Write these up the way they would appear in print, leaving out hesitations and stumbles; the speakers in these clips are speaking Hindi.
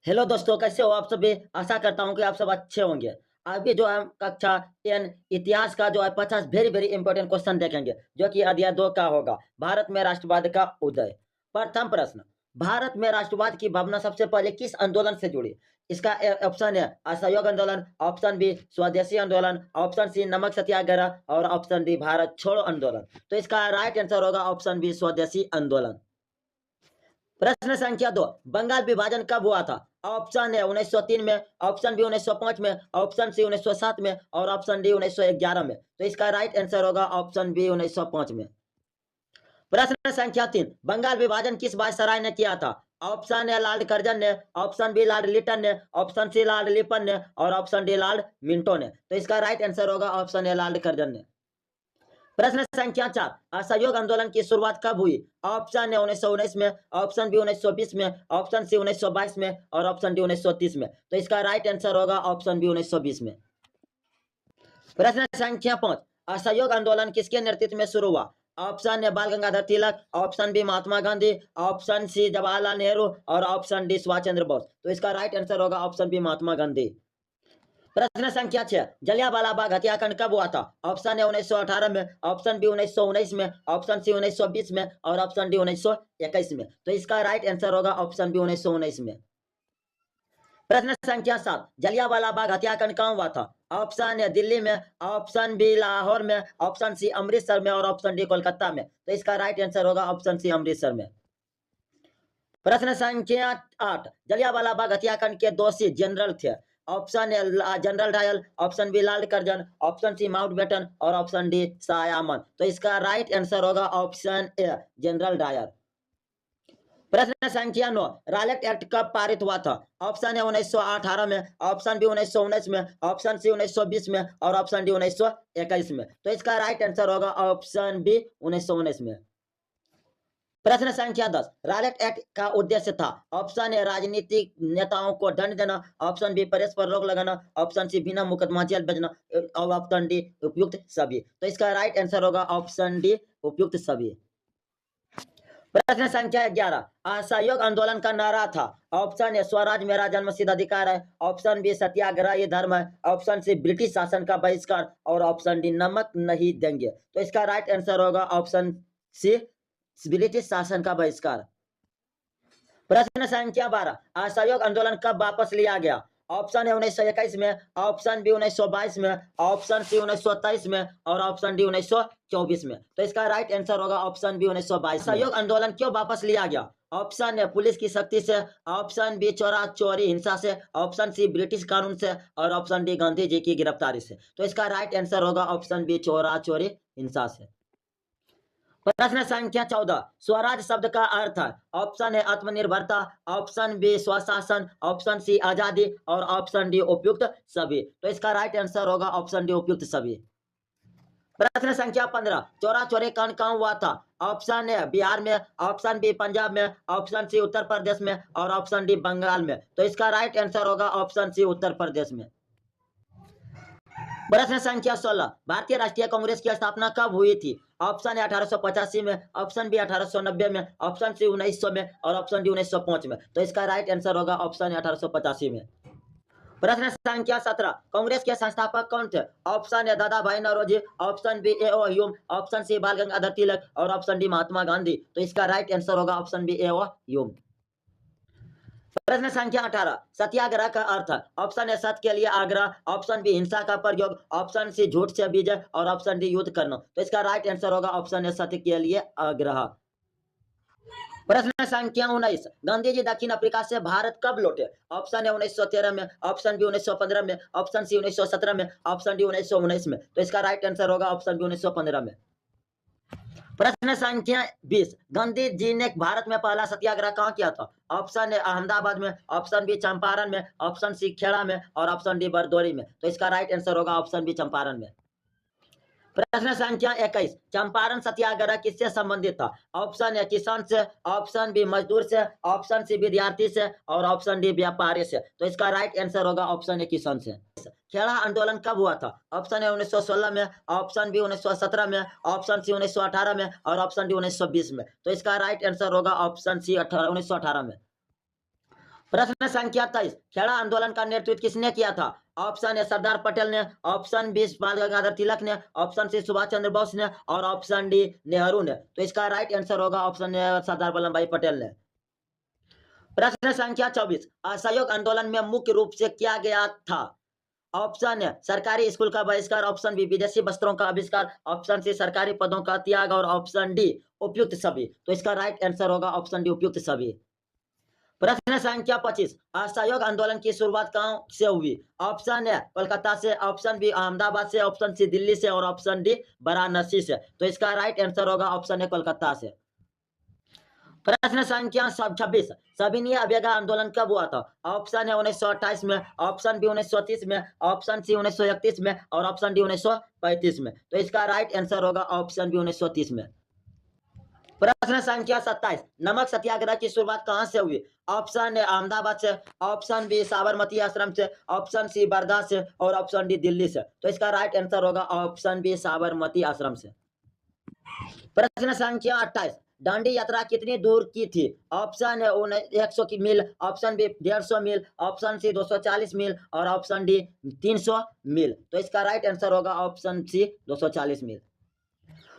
हेलो दोस्तों, कैसे हो आप सभी। आशा करता हूँ कि आप सब अच्छे होंगे। अभी जो हम कक्षा 10 इतिहास का जो है 50 वेरी वेरी इंपॉर्टेंट क्वेश्चन देखेंगे, जो कि अध्याय 2 का होगा, भारत में राष्ट्रवाद का उदय। प्रथम प्रश्न, भारत में राष्ट्रवाद की भावना सबसे पहले किस आंदोलन से जुड़ी? इसका ऑप्शन है असहयोग आंदोलन, ऑप्शन बी स्वदेशी आंदोलन, ऑप्शन सी नमक सत्याग्रह और ऑप्शन डी भारत छोड़ो आंदोलन। तो इसका राइट आंसर होगा ऑप्शन बी स्वदेशी आंदोलन। प्रश्न संख्या 2, बंगाल विभाजन कब हुआ था? ऑप्शन है 1903 में, ऑप्शन बी 1905 में, ऑप्शन सी 1907 में और ऑप्शन डी 1911 में। तो इसका राइट आंसर होगा ऑप्शन बी 1905 में। प्रश्न संख्या 3, बंगाल विभाजन किस वायसराय ने किया था? ऑप्शन है लॉर्ड कर्जन ने, ऑप्शन बी लॉर्ड लिटन ने, ऑप्शन सी लॉर्ड लिपन ने और ऑप्शन डी लॉर्ड मिंटो ने। तो इसका राइट आंसर होगा ऑप्शन है लॉर्ड कर्जन ने। प्रश्न संख्या 4, असहयोग आंदोलन की शुरुआत कब हुई? ऑप्शन है 1919 में, ऑप्शन बी 1920 में, ऑप्शन सी 1922 में और ऑप्शन डी 1930 में। तो इसका राइट आंसर होगा ऑप्शन बी 1920 में। प्रश्न संख्या 5, असहयोग आंदोलन किसके नेतृत्व में शुरू हुआ? ऑप्शन है बाल गंगाधर तिलक, option B Mahatma Gandhi, option C Jawaharlal Nehru और ऑप्शन डी सुभाष चंद्र बोस। तो इसका राइट आंसर होगा ऑप्शन बी महात्मा गांधी। प्रश्न संख्या 6, जलियांवाला बाग हत्याकांड कब हुआ था? ऑप्शन है 1918 में, ऑप्शन बी 1919 में, ऑप्शन सी 1920 में और ऑप्शन डी 1921 में। तो इसका राइट आंसर होगा ऑप्शन बी 1919 में। प्रश्न संख्या 7, जलियांवाला बाग हत्याकांड कहाँ हुआ था? ऑप्शन है दिल्ली में, ऑप्शन बी लाहौर में, ऑप्शन सी अमृतसर में और ऑप्शन डी कोलकाता में। तो इसका राइट आंसर होगा ऑप्शन सी अमृतसर में। प्रश्न संख्या 8, जलियांवाला बाग हत्याकांड के दोषी जनरल थे। Option A general Dyer, option B Lord Curzon, option C Mountbatten और ऑप्शन डी शाह आमद। तो इसका राइट आंसर होगा ऑप्शन ए जनरल डायर। प्रश्न संख्या 9, रॉलेट एक्ट कब पारित हुआ था? ऑप्शन है 1918 में, ऑप्शन बी 1919 में, ऑप्शन सी 1920 में और ऑप्शन डी 1921 में। तो इसका राइट आंसर होगा ऑप्शन बी 1919 में। प्रश्न संख्या 10, रॉलेट एक्ट का उद्देश्य था। ऑप्शन ए राजनीतिक नेताओं को दंड देना, ऑप्शन बी प्रेस पर रोक लगाना, ऑप्शन सी बिना मुकदमा जेल भेजना और ऑप्शन डी उपयुक्त सभी। तो इसका राइट आंसर होगा ऑप्शन डी उपयुक्त सभी। प्रश्न संख्या 11, असहयोग आंदोलन का नारा था। ऑप्शन ए स्वराज मेरा जन्मसिद्ध अधिकार है, ऑप्शन बी सत्याग्रह ये धर्म है, ऑप्शन सी ब्रिटिश शासन का बहिष्कार और ऑप्शन डी नमक नहीं देंगे। तो इसका राइट आंसर होगा ऑप्शन सी ब्रिटिश शासन का बहिष्कार। प्रश्न संख्या 12, असहयोग आंदोलन कब वापस लिया गया? ऑप्शन है 1921 में, ऑप्शन बी 1922 में, ऑप्शन सी 1923 में और ऑप्शन डी 1924 में। तो इसका राइट आंसर होगा ऑप्शन बी 1922। सहयोग आंदोलन क्यों वापस लिया गया? ऑप्शन है पुलिस की सख्ती से, ऑप्शन बी चोरा चोरी हिंसा से, ऑप्शन सी ब्रिटिश कानून से और ऑप्शन डी गांधी जी की गिरफ्तारी से। तो इसका राइट आंसर होगा ऑप्शन बी चोरा चोरी हिंसा से। प्रश्न संख्या 14, स्वराज शब्द का अर्थ है। ऑप्शन है आत्मनिर्भरता, ऑप्शन बी स्वशासन, ऑप्शन सी आजादी और ऑप्शन डी उपयुक्त सभी। तो इसका राइट आंसर होगा ऑप्शन डी उपयुक्त सभी। प्रश्न संख्या 15, चोरा चोरी कांड कहाँ हुआ था? ऑप्शन है बिहार में, ऑप्शन बी पंजाब में, ऑप्शन सी उत्तर प्रदेश में और ऑप्शन डी बंगाल में। तो इसका राइट आंसर होगा ऑप्शन सी उत्तर प्रदेश में। प्रश्न संख्या 16, भारतीय राष्ट्रीय कांग्रेस की स्थापना कब हुई थी? ऑप्शन है 1885 में, ऑप्शन बी 1890 में, ऑप्शन सी 1900 में और ऑप्शन डी 1905 में। तो इसका राइट आंसर होगा ऑप्शन है 1885 में। प्रश्न संख्या 17, कांग्रेस के संस्थापक कौन थे? ऑप्शन है Dadabhai Naoroji, option B A O. Hume, option C Bal Gangadhar तिलक और ऑप्शन डी महात्मा गांधी। तो इसका राइट आंसर होगा ऑप्शन बी ए.ओ. ह्यूम। प्रश्न संख्या 18, सत्याग्रह का अर्थ। ऑप्शन ए सत्य के लिए आग्रह, ऑप्शन बी हिंसा का प्रयोग, ऑप्शन सी झूठ से विजय और ऑप्शन डी युद्ध करना। तो इसका राइट आंसर होगा ऑप्शन ए सत्य के लिए आग्रह। प्रश्न संख्या 19, गांधी जी दक्षिण अफ्रीका से भारत कब लौटे? ऑप्शन है 1913 में, ऑप्शन बी 1915 में, ऑप्शन सी 1917 में, ऑप्शन डी 1919 में। तो इसका राइट आंसर होगा ऑप्शन बी 1915 में। प्रश्न संख्या 20, गांधी जी ने भारत में पहला सत्याग्रह कहाँ किया था? ऑप्शन है अहमदाबाद में, ऑप्शन बी चंपारण में, ऑप्शन सी खेड़ा में और ऑप्शन डी बरदौरी में। तो इसका राइट आंसर होगा ऑप्शन बी चंपारण में। प्रश्न संख्या 21, चंपारण सत्याग्रह किससे संबंधित था? ऑप्शन है किसान से, ऑप्शन बी मजदूर से, ऑप्शन सी विद्यार्थी से और ऑप्शन डी व्यापारी से। तो इसका राइट आंसर होगा ऑप्शन ए किसान से। खेड़ा आंदोलन कब हुआ था? ऑप्शन है 1916 में, ऑप्शन बी 1917 में, ऑप्शन सी 1918 में और ऑप्शन डी 1920 में। तो इसका राइट आंसर होगा ऑप्शन सी 1918 में। प्रश्न संख्या 23, खेड़ा आंदोलन का नेतृत्व किसने किया था? ऑप्शन ए सरदार पटेल ने, ऑप्शन बी बाल गंगाधर तिलक ने, ऑप्शन सी सुभाष चंद्र बोस ने और ऑप्शन डी नेहरू ने। तो इसका राइट आंसर होगा ऑप्शन ए सरदार वल्लभ भाई पटेल ने। प्रश्न संख्या 24, असहयोग आंदोलन में मुख्य रूप से किया गया था? ऑप्शन है सरकारी स्कूल का बहिष्कार, ऑप्शन बी विदेशी वस्त्रों का आविष्कार, ऑप्शन सी सरकारी पदों का त्याग और ऑप्शन डी उपयुक्त सभी। तो इसका राइट आंसर होगा ऑप्शन डी उपयुक्त सभी। प्रश्न संख्या 25, असहयोग आंदोलन की शुरुआत कहां से हुई? ऑप्शन है कोलकाता से, ऑप्शन बी अहमदाबाद से, ऑप्शन सी दिल्ली से और ऑप्शन डी वाराणसी से। तो इसका राइट आंसर होगा ऑप्शन ए कोलकाता से। प्रश्न संख्या 26, सविनय अवज्ञा आंदोलन कब हुआ था? ऑप्शन है 1928 में, ऑप्शन बी 1930 में, ऑप्शन सी 1931 में और ऑप्शन डी 1935 में। तो इसका राइट आंसर होगा ऑप्शन बी 1930 में। प्रश्न संख्या 27, नमक सत्याग्रह की शुरुआत कहां से हुई? ऑप्शन ए अहमदाबाद से, ऑप्शन बी साबरमती आश्रम से, ऑप्शन सी वर्धा से और ऑप्शन डी दिल्ली से। तो इसका राइट आंसर होगा ऑप्शन बी साबरमती आश्रम से। प्रश्न संख्या 28, दांडी यात्रा कितनी दूर की थी? ऑप्शन है 100 की मील, ऑप्शन बी 150 मील, ऑप्शन सी 240 मील और ऑप्शन डी 300 मील। तो इसका राइट आंसर होगा ऑप्शन सी 240 मील।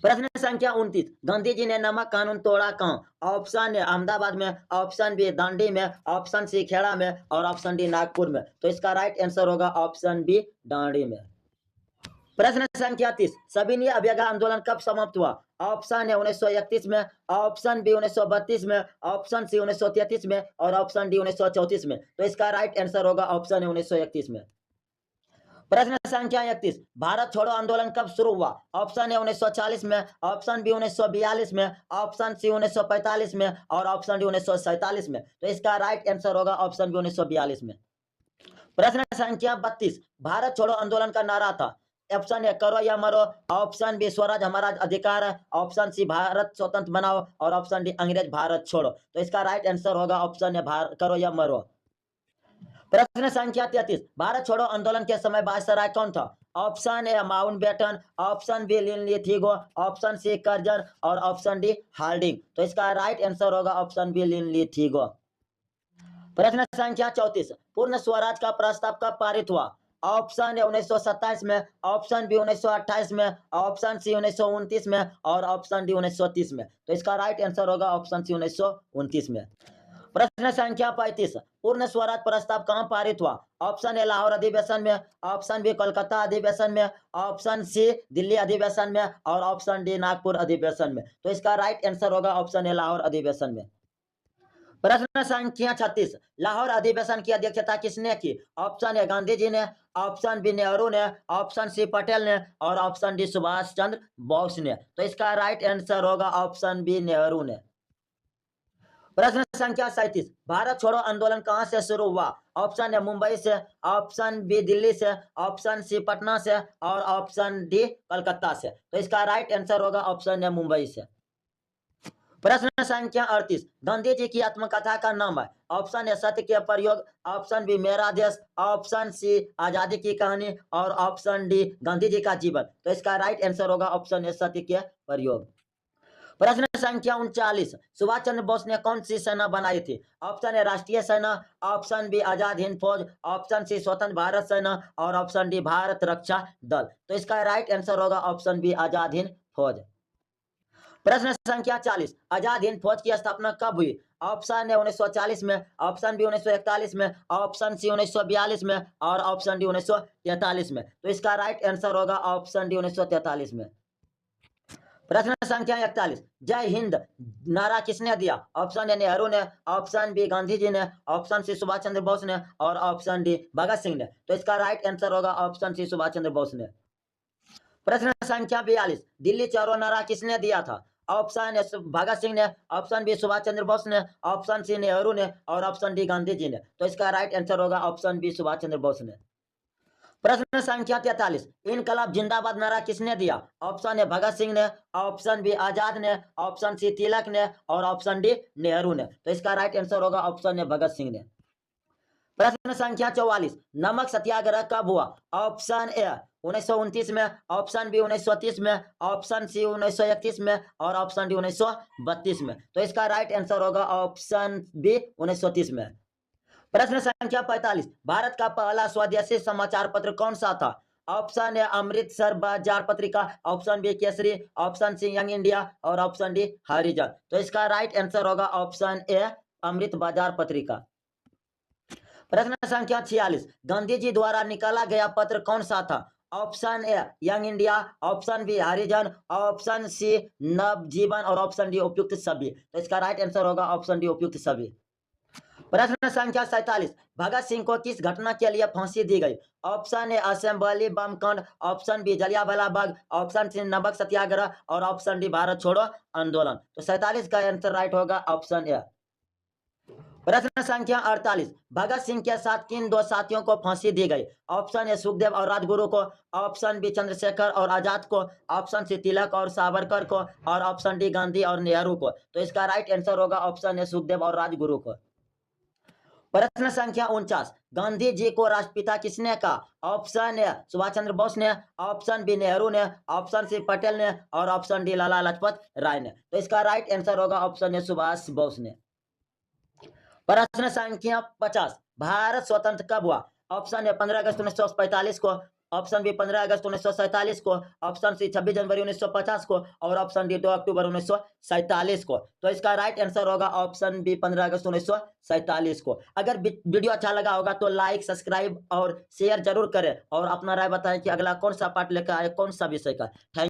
प्रश्न संख्या 29, गांधी जी ने नमक कानून तोड़ा कहां? ऑप्शन है अहमदाबाद में, ऑप्शन बी दांडी में, ऑप्शन सी खेड़ा में और ऑप्शन डी नागपुर में। तो इसका राइट आंसर होगा ऑप्शन बी दांडी में। प्रश्न संख्या 30, सविनय अवज्ञा आंदोलन कब समाप्त हुआ? ऑप्शन है 1931 में, ऑप्शन बी 1932 में, ऑप्शन सी 1933 में और ऑप्शन डी 1934 में। तो इसका राइट आंसर होगा ऑप्शन है 1931 में। प्रश्न संख्या 31, भारत छोड़ो आंदोलन कब शुरू हुआ? ऑप्शन है 1940 में, ऑप्शन बी 1942 में, ऑप्शन सी 1945 में और ऑप्शन डी 1947 में। तो इसका राइट आंसर होगा ऑप्शन बी 1942 में। प्रश्न संख्या 32, भारत छोड़ो आंदोलन का नारा था? ऑप्शन ए करो या मरो, ऑप्शन बी स्वराज हमारा अधिकार है, ऑप्शन सी भारत स्वतंत्र बनाओ और ऑप्शन डी अंग्रेज भारत छोड़ो। तो इसका राइट आंसर होगा ऑप्शन ए करो या मरो। प्रश्न संख्या 33, भारत छोड़ो आंदोलन के समय वायसराय कौन था? Option A Mountbatten, option B Linlithgow, option C Curzon और ऑप्शन डी हार्डिंग। तो इसका राइट आंसर होगा ऑप्शन बी लिनलिथिगो। प्रश्न संख्या 34, पूर्ण स्वराज का प्रस्ताव कब पारित हुआ? ऑप्शन ए 1927 में, ऑप्शन बी 1928 में, ऑप्शन सी 1929 में और ऑप्शन डी 1930 में। तो इसका राइट आंसर होगा ऑप्शन सी 1929 में। प्रश्न संख्या 35, पूर्ण स्वराज प्रस्ताव कहां पारित हुआ? ऑप्शन ए लाहौर अधिवेशन में, ऑप्शन बी कोलकाता अधिवेशन में, ऑप्शन सी दिल्ली अधिवेशन में और ऑप्शन डी नागपुर अधिवेशन में। तो इसका राइट आंसर होगा ऑप्शन ए लाहौर अधिवेशन में। प्रश्न संख्या 36, लाहौर अधिवेशन की अध्यक्षता किसने की? ऑप्शन ए गांधी जी ने, ऑप्शन बी नेहरू ने, ऑप्शन सी पटेल ने और ऑप्शन डी सुभाष चंद्र बोस ने। तो इसका राइट आंसर होगा ऑप्शन बी नेहरू ने। प्रश्न संख्या 37, भारत छोड़ो आंदोलन कहां से शुरू हुआ? ऑप्शन ए मुंबई से, ऑप्शन बी दिल्ली से, ऑप्शन सी पटना से और ऑप्शन डी कलकत्ता से। तो इसका राइट आंसर होगा ऑप्शन ए मुंबई से। प्रश्न संख्या 38, गांधी जी की आत्मकथा का नाम है? ऑप्शन ए सत्य के प्रयोग, ऑप्शन बी मेरा देश, ऑप्शन सी आजादी की कहानी और ऑप्शन डी गांधी जी का जीवन। तो इसका राइट आंसर होगा ऑप्शन ए सत्य के प्रयोग। प्रश्न संख्या 39, सुभाष चंद्र बोस ने कौन सी सेना बनाई थी? ऑप्शन ए राष्ट्रीय सेना, ऑप्शन बी आजाद हिंद फौज, ऑप्शन सी स्वतंत्र भारत सेना और ऑप्शन डी भारत रक्षा दल। तो इसका राइट आंसर होगा ऑप्शन बी आजाद हिंद फौज। प्रश्न संख्या 40, आजाद हिंद फौज की स्थापना कब हुई? ऑप्शन ए 1940 में, ऑप्शन बी 1941 में, ऑप्शन सी 1942 में और ऑप्शन डी 1943 में। तो इसका राइट आंसर होगा ऑप्शन डी 1943 में। प्रश्न संख्या 41, जय हिंद नारा किसने दिया? ऑप्शन ए नेहरू ने, ऑप्शन बी गांधी जी ने, ऑप्शन सी सुभाष चंद्र बोस ने और ऑप्शन डी भगत सिंह ने। तो इसका राइट आंसर होगा ऑप्शन सी सुभाष चंद्र बोस ने। प्रश्न संख्या 42, दिल्ली चलो नारा किसने दिया था? ऑप्शन ए भगत सिंह ने, ऑप्शन बी सुभाष चंद्र बोस ने, ऑप्शन सी नेहरू ने और ऑप्शन डी गांधी जी ने। तो इसका राइट आंसर होगा ऑप्शन बी सुभाष चंद्र बोस ने। प्रश्न संख्या 43, इनकलाब जिंदाबाद नारा किसने दिया? ऑप्शन ए भगत सिंह ने, ऑप्शन बी आजाद ने, ऑप्शन सी तिलक ने और ऑप्शन डी नेहरू ने। तो इसका राइट आंसर होगा ऑप्शन ए भगत सिंह ने। प्रश्न संख्या 44, नमक सत्याग्रह कब हुआ? ऑप्शन ए 1929 में, ऑप्शन बी 1930 में, ऑप्शन सी 1931 में और ऑप्शन डी 1932 में। तो इसका राइट आंसर होगा ऑप्शन बी 1930 में। प्रश्न संख्या 45, भारत का पहला स्वदेशी समाचार पत्र कौन सा था? ऑप्शन ए Amritsar Bazar Patrika, option B Kesari, option C young India और ऑप्शन डी हरिजन। तो इसका राइट आंसर होगा ऑप्शन ए अमृत बाजार पत्रिका। प्रश्न संख्या 46, गांधी जी द्वारा निकाला गया पत्र कौन सा था? Option A Young India, option B Harijan, option C Navjivan और ऑप्शन डी उपयुक्त सभी। तो इसका राइट आंसर होगा ऑप्शन डी उपयुक्त सभी। प्रश्न संख्या 47, भगत सिंह को किस घटना के लिए फांसी दी गई? ऑप्शन ए असेंबली बम कांड, option B Jallianwala Bagh, option C नमक सत्याग्रह और ऑप्शन डी भारत छोड़ो आंदोलन। तो 47 का आंसर राइट होगा ऑप्शन ए। प्रश्न संख्या 48, भगत सिंह के साथ किन दो साथियों को फांसी दी गई? ऑप्शन ए सुखदेव और राजगुरु को, ऑप्शन बी चंद्रशेखर और आजाद को, ऑप्शन सी तिलक और सावरकर को और ऑप्शन डी गांधी और नेहरू को। तो इसका राइट आंसर होगा ऑप्शन ए सुखदेव और राजगुरु को। प्रश्न संख्या 49, गांधी जी को राष्ट्रपिता किसने कहा? ऑप्शन ए सुभाष चंद्र बोस ने, ऑप्शन बी नेहरू ने, ऑप्शन सी पटेल ने और ऑप्शन डी लाला लाजपत राय ने। तो इसका राइट आंसर होगा ऑप्शन ए सुभाष बोस ने। प्रश्न संख्या 50, भारत स्वतंत्र कब हुआ? ऑप्शन ए 15 अगस्त 1945 को, ऑप्शन बी 15 अगस्त 1947 को, ऑप्शन सी 26 जनवरी 1950 को और ऑप्शन डी 2 अक्टूबर 1947 को। तो इसका राइट आंसर होगा ऑप्शन बी 15 अगस्त 1947 को। अगर वीडियो अच्छा लगा होगा तो लाइक, सब्सक्राइब और शेयर जरूर करें और अपना राय बताएं कि अगला कौन सा पार्ट लेकर आए, कौन सा विषय का। थैंक